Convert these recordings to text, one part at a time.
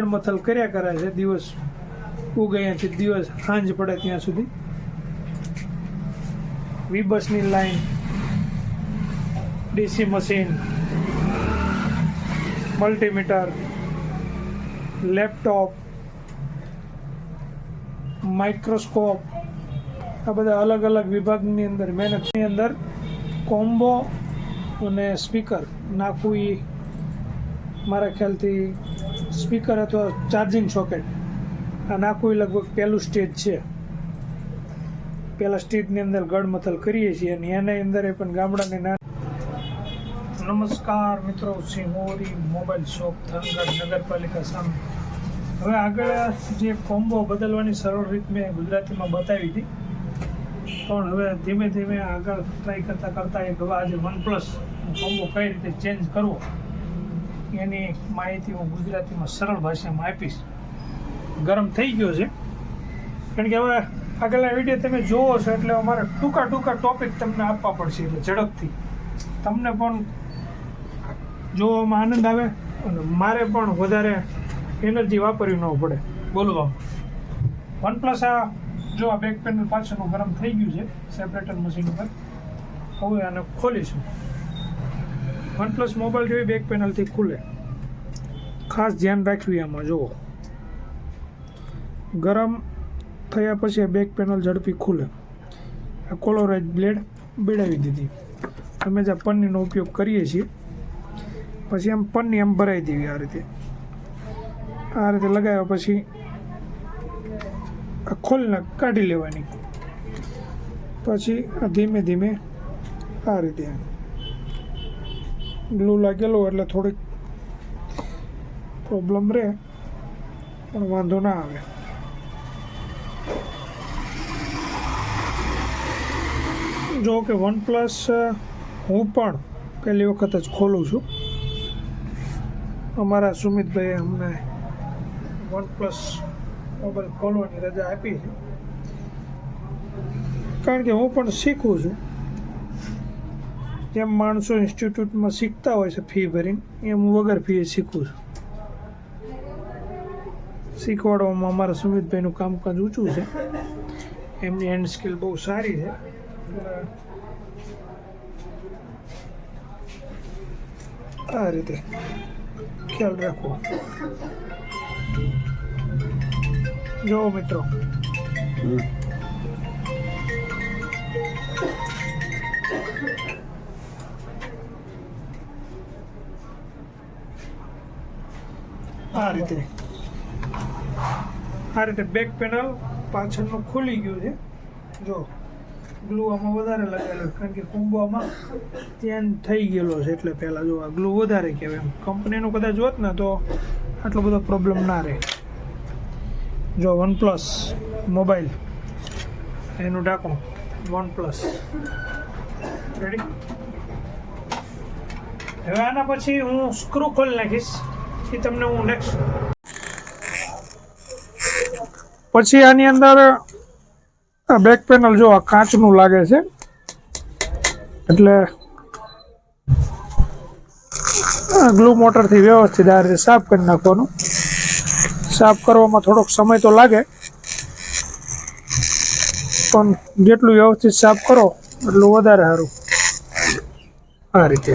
ગડમથલ કર્યા કરે છે દિવસ ઉગે અહીંયાથી દિવસ સાંજ પડે ત્યાં સુધી. વીબસની line, DC machine, multimeter, laptop, microscope, આ બધા અલગ અલગ વિભાગની અંદર મહેનતની અંદર કોમ્બો અને સ્પીકર નાખવું એ મારા ખ્યાલથી સ્પીકર અથવા ચાર્જિંગ સોકેટ આ નાખવું એ લગભગ પહેલું સ્ટેજ છે. પહેલા સ્ટેજની અંદર ગડમથલ કરીએ છીએ અને એની અંદર પણ ગામડાની નમસ્કાર મિત્રો, સિંહોરી મોબાઈલ શોપ થનગઢ નગરપાલિકા સામે. હવે આગળ જે કોમ્બો બદલવાની સરળ રીત મેં ગુજરાતીમાં બતાવી હતી, પણ હવે ધીમે ધીમે આગળ ટ્રાય કરતાં એક હવે આજે OnePlus કોમ્બો કઈ રીતે ચેન્જ કરવો એની માહિતી હું ગુજરાતીમાં સરળ ભાષામાં આપીશ. ગરમ થઈ ગયો છે કારણ કે હવે આગળના વિડીયો તમે જોવો છો એટલે અમારે ટૂંકા ટોપિક તમને આપવા પડશે, એટલે ઝડપથી તમને પણ જોવામાં આનંદ આવે અને મારે પણ વધારે એનર્જી વાપરવી ન પડે. બોલો OnePlus આ જો આ બેક પેનલ પાછળનું ગરમ થઈ ગયું છે સેપરેટર મશીન ઉપર. હવે આને ખોલીશું. OnePlus મોબાઈલ જેવી બેક પેનલથી ખુલે, ખાસ ધ્યાન રાખવું આમાં. જુઓ, ગરમ થયા પછી બેક પેનલ ઝડપી ખુલે. આ કોલોરાઇઝ બ્લેડ બેડાવી દીધી. અમે જે પન્નીનો ઉપયોગ કરીએ છીએ પછી આમ પન્ની આમ ભરાઈ દેવી. આ રીતે લગાવ્યા પછી આ ખોલીને કાઢી લેવાની. પછી આ ધીમે ધીમે આ રીતે ગ્લુ લાગેલો એટલે થોડીક પ્રોબ્લેમ રહે પણ વાંધો ના આવે. જો કે OnePlus હું પણ પહેલી વખત જ ખોલું છું. અમારા સુમિતભાઈએ અમને OnePlus મોબાઈલ ખોલવાની રજા આપી છે કારણ કે હું પણ શીખું છું. જેમ માણસો ઇન્સ્ટિટ્યૂટમાં શીખતા હોય છે ફી ભરીને, એમ હું વગર ફીએ શીખું છું. શીખવાડવામાં અમારા સુમિતભાઈનું કામકાજ ઊંચું છે, એમની હેન્ડ સ્કિલ બહુ સારી છે. આ રીતે ખ્યાલ રાખવો. જો મિત્રો, આ રીતે બેક પેનલ પાછળનું ખુલી ગયું છે. જો ગ્લુ આમાં વધારે લગાવેલો કારણ કે કોમ્બોમાં ચેન્જ થઈ ગયેલો છે એટલે પહેલાં જો આ ગ્લુ વધારે કહેવાય. એમ કંપનીનું કદાચ હોત ને તો આટલો બધો પ્રોબ્લેમ ના રહે. જો OnePlus મોબાઈલ, એનું ઢાંકણું OnePlus રેડી. હવે આના પછી હું સ્ક્રૂ ખોલી નાખીશ, એ તમને હું નેક્સ્ટ. પછી આની અંદર બેક પેનલ જો આ કાચનું લાગે છે એટલે ગ્લુ મોટરથી વ્યવસ્થિત આ રીતે સાફ કરી નાખવાનું. સાફ કરવામાં થોડોક સમય તો લાગે પણ જેટલું વ્યવસ્થિત સાફ કરો એટલું વધારે સારું. આ રીતે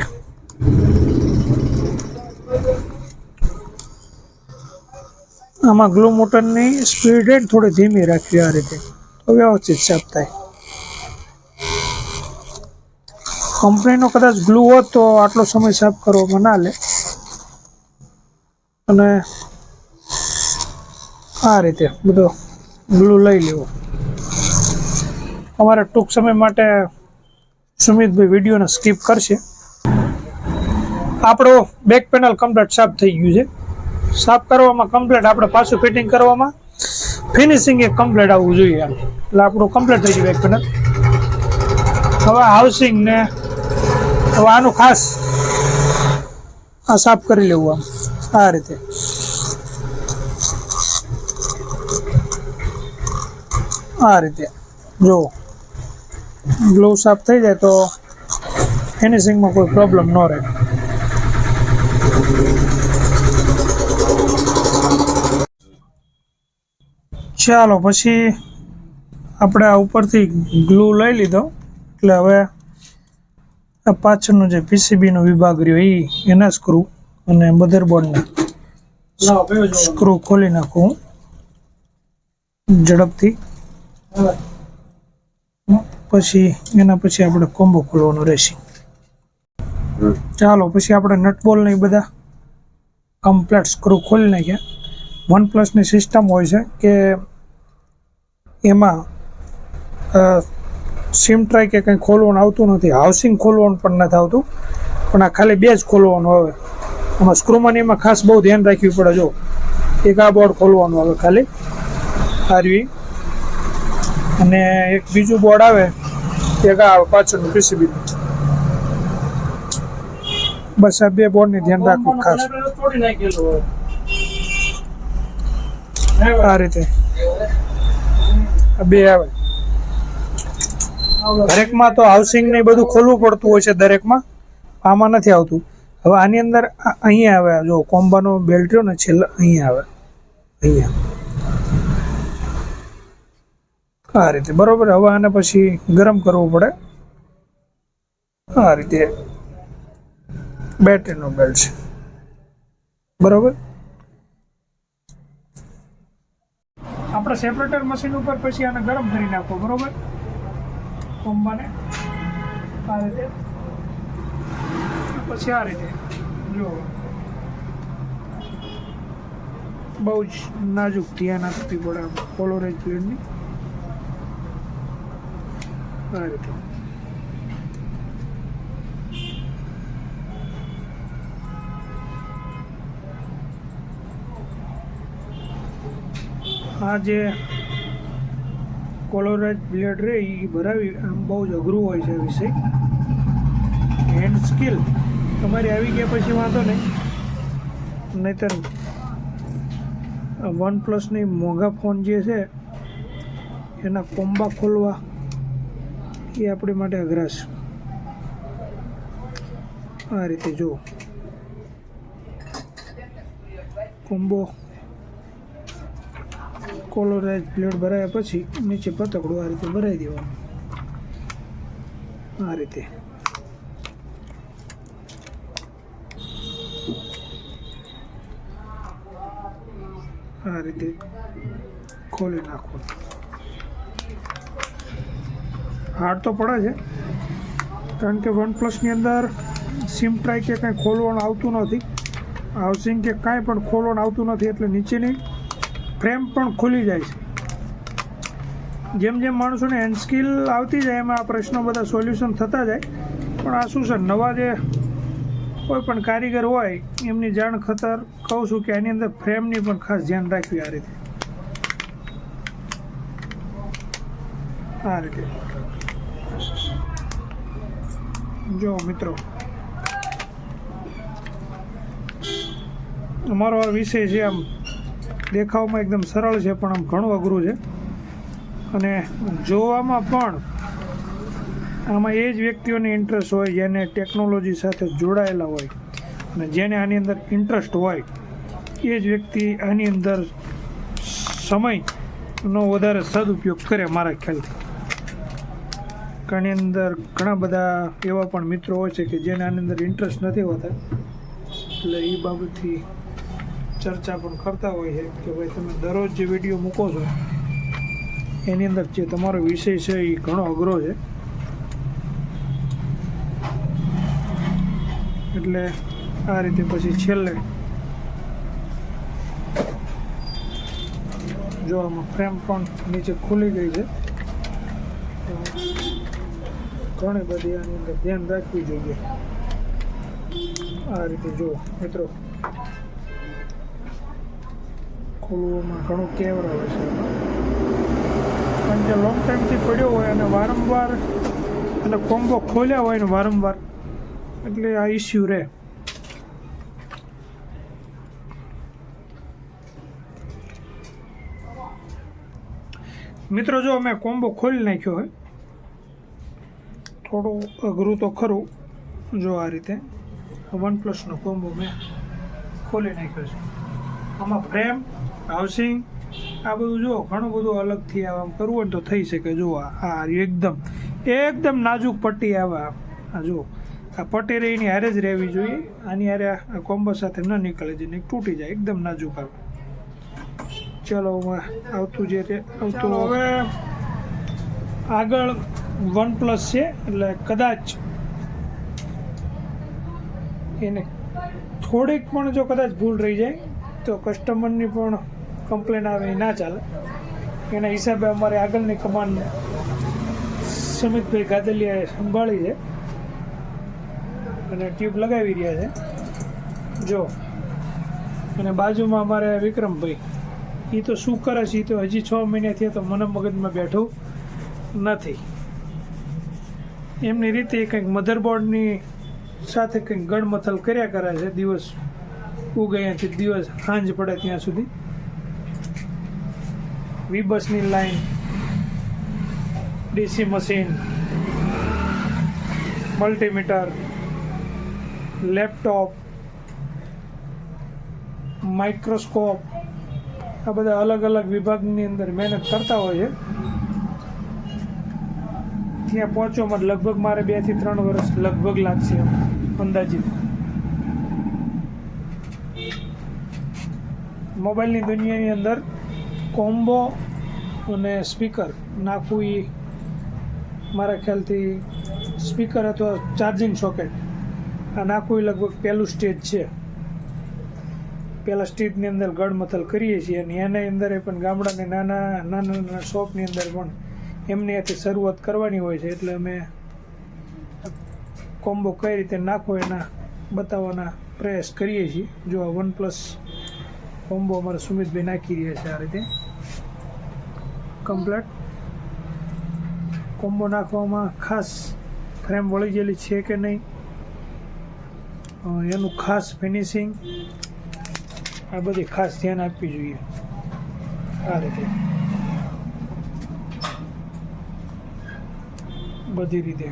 આમાં ગ્લુ મોટરની સ્પીડ થોડી ધીમી રાખવી. આ રીતે તો વ્યવસ્થિત સાફ થાય. કંપનીનો કદાચ ગ્લુ હોત તો આટલો સમય સાફ કરવામાં ના લે. અને આ રીતે બધો ગ્લુ લઈ લેવો. અમારે ટૂંક સમય માટે સુમિતભાઈ વિડીયોને સ્કીપ કરશે. આપણો બેક પેનલ કમ્પ્લીટ સાફ થઈ ગયું છે. સાફ કરવામાં કમ્પ્લીટ, આપણે પાછું ફિટિંગ કરવામાં ફિનિશિંગ એક કમ્પ્લીટ આવવું જોઈએ. એટલે આપણું કમ્પ્લીટ થઈ ગયું બેક પેનલ. હવે હાઉસિંગ ને હવે આનું ખાસ આ સાફ કરી લેવું. આ રીતે જો ગ્લુ સાફ થઈ જાય તો ફિનિશિંગમાં કોઈ પ્રોબ્લેમ ન રહે. ચાલો પછી આપણે આ ઉપરથી ગ્લુ લઈ લીધો એટલે હવે આ પાછળનો જે પીસીબીનો વિભાગ રહ્યો એના સ્ક્રૂ અને મધરબોર્ડના સ્ક્રૂ ખોલી નાખું ઝડપથી. પછી એના પછી આપણે કોમ્બો ખોલવાનો રહેશે. ચાલો પછી આપણે નટબોલ ને એ બધા કમ્પ્લેટ સ્ક્રૂ ખોલી નાખ્યા. OnePlusની સિસ્ટમ હોય છે કે એમાં સિમ ટ્રાય કે કંઈ ખોલવાનું આવતું નથી, હાઉસિંગ ખોલવાનું પણ નથી આવતું, પણ આ ખાલી બે જ ખોલવાનું આવે. આમાં સ્ક્રૂમાં એમાં ખાસ બહુ ધ્યાન રાખવું પડે. જો એક આ બોર્ડ ખોલવાનું આવે ખાલી આરવી, અને એક બીજું બોર્ડ આવે એક આ પાછળનું પીસીબીનું. બસ આ બે બોર્ડની ધ્યાન રાખવું ખાસ. આ રીતે બે આવે. દરેકમાં તો હાઉસિંગ ને બધું ખોલવું પડતું હોય છે દરેકમાં, આમાં નથી આવતું. હવે આની અંદર અહીંયા આવે, જો કોમ્બાનો બેલ્ટ રહ્યો ને છેલ્લે અહીંયા આવે, અહીંયા આ રીતે બરોબર. હવે આને પછી ગરમ કરવું પડે. આ રીતે બેટરીનો બેલ્ટ છે બરોબર. આપણે સેપરેટર મશીન ઉપર પછી આને ગરમ કરી નાખો બરોબર, કોમ્બાને આ રીતે. પછી આ રીતે જો બહુ જ નાજુક ધ્યાન આપવી પડે પોલોરાઇઝ પ્લેટની આ રીતે. આ જે પોલોરાઇઝ બ્લેડ રહે એ ભરાવી આમ બહુ જ અઘરું હોય છે વિષય. હેન્ડ સ્કિલ તમારી આવી ગયા પછી વાંધો નહીં, નહીંતર OnePlusની મોંઘા ફોન જે છે એના કોમ્બા ખોલવા એ આપણી માટે અઘરા છે. આ રીતે જો કોમ્બો પોલોરાઇઝ પ્લેટ ભરાયા પછી નીચે પતકડું આ રીતે ભરાઈ દેવાનું. આ રીતે ખોલી નાખવાનું. હાર્ડ તો પડે છે કારણ કે OnePlusની અંદર સિમ ટ્રાય કે કાંઈ ખોલવાનું આવતું નથી, હાઉસિંગ કે કાંઈ પણ ખોલવાનું આવતું નથી, એટલે નીચેની ફ્રેમ પણ ખુલી જાય છે. જેમ જેમ માણસોને હેન્ડ સ્કિલ આવતી જાય એમાં આ પ્રશ્નો બધા સોલ્યુશન થતા જાય. પણ આ શું છે, નવા જે કોઈ પણ કારીગર હોય એમની જાણ ખતર કહું છું કે આની અંદર ફ્રેમની પણ ખાસ ધ્યાન રાખવી. આ રીતે જો મિત્રો, અમારો આ વિષય છે આમ દેખાવમાં એકદમ સરળ છે પણ આમ ઘણું અઘરું છે, અને જોવામાં પણ આમાં એ જ વ્યક્તિઓને ઇન્ટરેસ્ટ હોય જેને ટેકનોલોજી સાથે જોડાયેલા હોય અને જેને આની અંદર ઇન્ટરેસ્ટ હોય એ જ વ્યક્તિ આની અંદર સમયનો વધારે સદુપયોગ કરે મારા ખ્યાલથી. કારણ એની અંદર ઘણા બધા એવા પણ મિત્રો હોય છે કે જેને આની અંદર ઇન્ટરેસ્ટ નથી હોતા, એટલે એ બાબતથી ચર્ચા પણ કરતા હોય છે કે ભાઈ તમે દરરોજ જે વિડીયો મૂકો છો એની અંદર જે તમારો વિષય છે એ ઘણો અઘરો છે, એટલે આ રીતે પછી છેલ્લે જો આમાં ફ્રેમ પણ નીચે ખુલી ગઈ છે, ઘણી બધી આની અંદર ધ્યાન રાખવી જોઈએ. આ રીતે જો મિત્રો ખોલવામાં ઘણું કેવર આવે છે, કારણ કે લોંગ ટાઈમથી પડ્યો હોય અને વારંવાર અને કોમ્બો ખોલ્યા હોય ને વારંવાર, એટલે આ ઇસ્યુ રહે. મિત્રો જો મેં કોમ્બો ખોલી નાખ્યો હોય, થોડું અઘરું તો ખરું. જો આ રીતે OnePlusનો કોમ્બો મેં ખોલી નાખ્યો છે. આમાં ફ્રેમ, હાઉસિંગ આ બધું જો ઘણું બધું અલગથી આમ કરવું હોય ને તો થઈ શકે. જો આ એકદમ નાજુક પટ્ટી આવે. આ જો આ પટ્ટી રહી એની હારે જ રહેવી જોઈએ. આની હારે આ કોમ્બો સાથે ન નીકળે જઈને તૂટી જાય. એકદમ નાજુક આવે. ચલો આવતું હવે આગળ OnePlus છે, એટલે કદાચ એને થોડીક પણ જો કદાચ ભૂલ રહી જાય તો કસ્ટમરની પણ કમ્પ્લેન આવે, એ ના ચાલે. એના હિસાબે અમારે આગળની કમાન્ડ સુમિતભાઈ ગાદલિયાએ સંભાળી છે અને ટ્યુબ લગાવી રહ્યા છે. જો અને બાજુમાં અમારે વિક્રમભાઈ, એ તો શું કરે છે, એ તો હજી 6 મહિના થયા તો મને મગજમાં બેઠું નથી. એમની રીતે કંઈક મધરબોર્ડની સાથે કંઈક ગણમથલ કર્યા કરે છે. દિવસ ઉગે અહીંયાથી દિવસ સાંજ પડે ત્યાં સુધી. વીબસની line, DC machine, multimeter, laptop, microscope, આ બધા અલગ અલગ વિભાગની અંદર મહેનત કરતા હોય છે. ત્યાં પહોંચવામાં લગભગ મારે 2 થી 3 વર્ષ લગભગ લાગશે એમ અંદાજિત. મોબાઈલની દુનિયાની અંદર કોમ્બો અને સ્પીકર નાખવું એ મારા ખ્યાલથી સ્પીકર અથવા ચાર્જિંગ સોકેટ આ નાખવું એ લગભગ પહેલું સ્ટેજ છે. પહેલાં સ્ટેજની અંદર ગળમથલ કરીએ છીએ અને એની અંદર પણ ગામડાને નાના શોપની અંદર પણ એમની હાથે શરૂઆત કરવાની હોય છે. એટલે અમે કોમ્બો કઈ રીતે નાખવો એના બતાવવાના પ્રયાસ કરીએ છીએ. જો આ OnePlus કોમ્બો અમારા સુમિતભાઈ નાખી રહ્યા છે. આ રીતે કમ્પ્લેટ કોમ્બો નાખવામાં ખાસ ફ્રેમ વળી ગયેલી છે કે નહીં, એનું ખાસ ફિનિશિંગ, આ બધી ખાસ ધ્યાન આપવી જોઈએ. આ રીતે બધી રીતે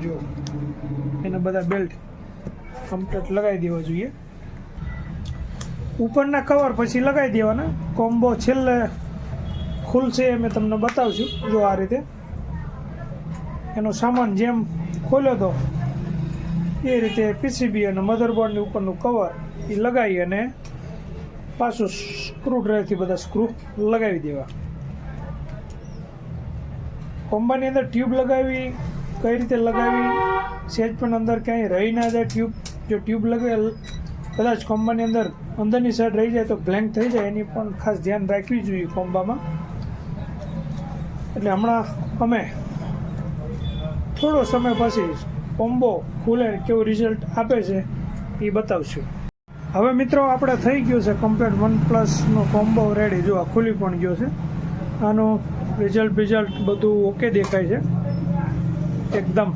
જો એના બધા બેલ્ટ કમ્પ્લીટ લગાવી દેવા જોઈએ. ઉપરના કવર પછી લગાવી દેવાના. કોમ્બો છેલ્લે ખુલશે એ મેં તમને બતાવશું. જો આ રીતે એનો સામાન જેમ ખોલ્યો હતો એ રીતે પીસીબી અને મધરબોર્ડની ઉપરનું કવર એ લગાવી અને પાછું સ્ક્રૂ ડ્રાઈવથી બધા સ્ક્રૂ લગાવી દેવા. કોમ્બાની અંદર ટ્યુબ લગાવી કઈ રીતે લગાવી, સેજ પણ અંદર ક્યાંય રહી ના જાય ટ્યુબ. જો ટ્યુબ લગાવે કદાચ કોમ્બાની અંદરની સાઈડ રહી જાય તો બ્લેન્ક થઈ જાય, એની પણ ખાસ ધ્યાન રાખવી જોઈએ કોમ્બામાં. એટલે હમણાં અમે થોડો સમય પછી કોમ્બો ખુલે કેવું રિઝલ્ટ આપે છે એ બતાવશું. હવે મિત્રો આપણે થઈ ગયું છે કમ્પ્લીટ OnePlusનો કોમ્બો રેડી. જો આ ખુલી પણ ગયો છે. આનું રિઝલ્ટ બધું ઓકે દેખાય છે. એકદમ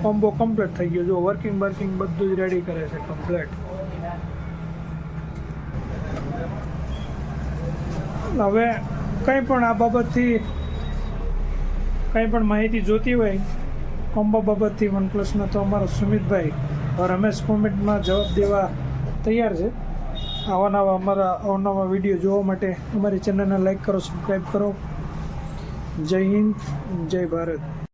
કોમ્બો કમ્પ્લીટ થઈ ગયો. જો વર્કિંગ બધું જ રેડી કરે છે કમ્પ્લીટ. હવે કંઈ પણ આ બાબતથી કંઈ પણ માહિતી જોતી હોય કોમ્બો બાબતથી OnePlusના તો અમારા સુમિતભાઈ રમેશ કોમેન્ટમાં જવાબ દેવા તૈયાર છે. અમારા અવનવા વિડીયો જોવા માટે અમારી ચેનલને લાઈક કરો, સબસ્ક્રાઈબ કરો. જય હિન્દ, જય ભારત.